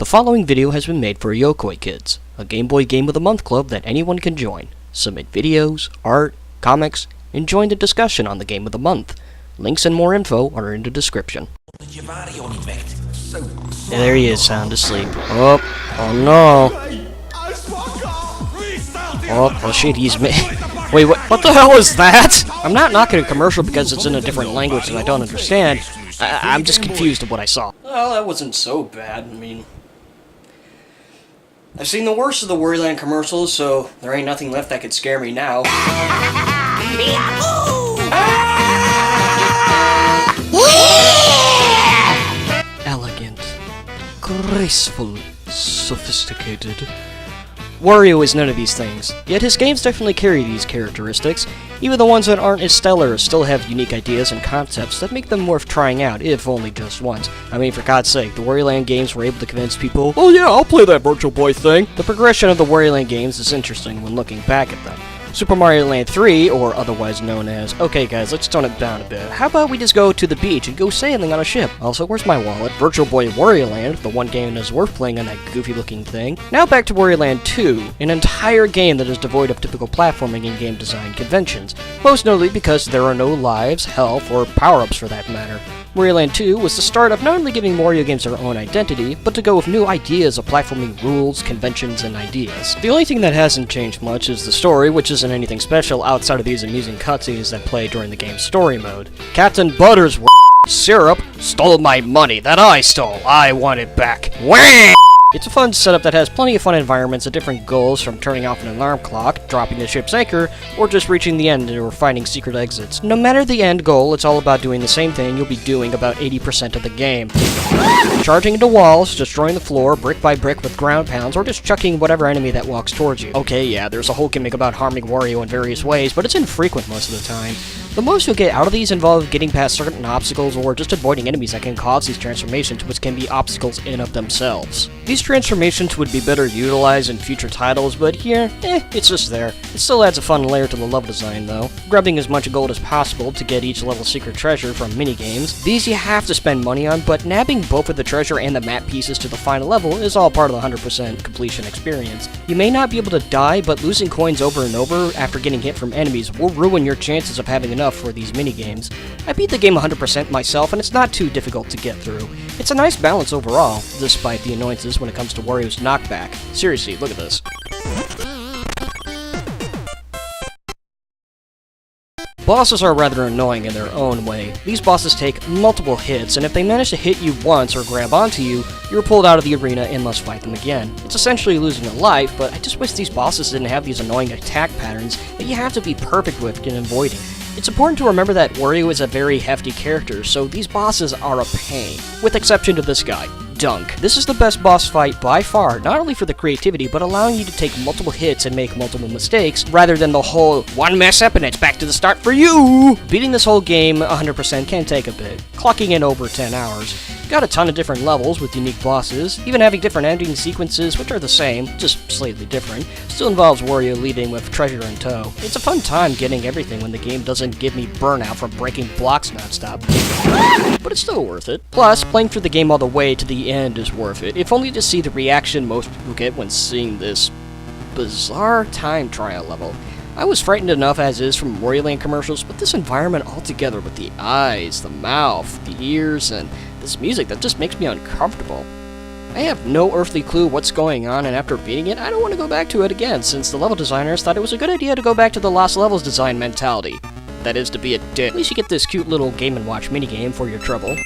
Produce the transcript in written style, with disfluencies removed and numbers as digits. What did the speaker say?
The following video has been made for Yokoi Kids, a Game Boy Game of the Month club that anyone can join. Submit videos, art, comics, and join the discussion on the Game of the Month. Links and more info are in the description. There he is, sound asleep. Oh no. Oh shit, he's Wait, what the hell is that? I'm not knocking a commercial because it's in a different language that I don't understand. I'm just confused at what I saw. Well, that wasn't so bad. I mean, I've seen the worst of the Wario Land commercials, so there ain't nothing left that could scare me now. Elegant, graceful, sophisticated. Wario is none of these things, yet his games definitely carry these characteristics. Even the ones that aren't as stellar still have unique ideas and concepts that make them worth trying out, if only just once. I mean, for God's sake, the Wario Land games were able to convince people, oh yeah, I'll play that Virtual Boy thing. The progression of the Wario Land games is interesting when looking back at them. Super Mario Land 3, or otherwise known as, okay guys, let's tone it down a bit. How about we just go to the beach and go sailing on a ship? Also, where's my wallet? Virtual Boy Wario Land, the one game that is worth playing on that goofy looking thing. Now back to Wario Land 2, an entire game that is devoid of typical platforming and game design conventions. Most notably because there are no lives, health, or power-ups for that matter. Wario Land 2 was the start of not only giving Wario games their own identity, but to go with new ideas of platforming rules, conventions, and ideas. The only thing that hasn't changed much is the story, which isn't anything special outside of these amusing cutscenes that play during the game's story mode. Captain Buttersworth Syrup stole my money that I stole. I want it back. Wham! It's a fun setup that has plenty of fun environments and different goals, from turning off an alarm clock, dropping the ship's anchor, or just reaching the end or finding secret exits. No matter the end goal, it's all about doing the same thing you'll be doing about 80% of the game. Charging into walls, destroying the floor brick by brick with ground pounds, or just chucking whatever enemy that walks towards you. Okay, yeah, there's a whole gimmick about harming Wario in various ways, but it's infrequent most of the time. The most you'll get out of these involve getting past certain obstacles or just avoiding enemies that can cause these transformations, which can be obstacles in of themselves. These transformations would be better utilized in future titles, but here, it's just there. It still adds a fun layer to the level design though. Grabbing as much gold as possible to get each level secret treasure from minigames. These you have to spend money on, but nabbing both of the treasure and the map pieces to the final level is all part of the 100% completion experience. You may not be able to die, but losing coins over and over after getting hit from enemies will ruin your chances of having enough for these minigames. I beat the game 100% myself, and it's not too difficult to get through. It's a nice balance overall, despite the annoyances when it comes to Wario's knockback. Seriously, look at this. Bosses are rather annoying in their own way. These bosses take multiple hits, and if they manage to hit you once or grab onto you, you're pulled out of the arena and must fight them again. It's essentially losing a life, but I just wish these bosses didn't have these annoying attack patterns that you have to be perfect with in avoiding. It's important to remember that Wario is a very hefty character, so these bosses are a pain, with exception to this guy, Dunk. This is the best boss fight by far, not only for the creativity, but allowing you to take multiple hits and make multiple mistakes, rather than the whole, one mess up and it's back to the start for you! Beating this whole game 100% can take a bit, clocking in over 10 hours. Got a ton of different levels with unique bosses, even having different ending sequences, which are the same, just slightly different. Still involves Wario leading with treasure in tow. It's a fun time getting everything when the game doesn't give me burnout from breaking blocks nonstop. But it's still worth it. Plus, playing through the game all the way to the end is worth it, if only to see the reaction most people get when seeing this bizarre time trial level. I was frightened enough as is from Wario Land commercials, but this environment altogether with the eyes, the mouth, the ears, and this music that just makes me uncomfortable. I have no earthly clue what's going on, and after beating it, I don't want to go back to it again, since the level designers thought it was a good idea to go back to the Lost Levels design mentality. That is, to be a dick. At least you get this cute little Game & Watch minigame for your trouble.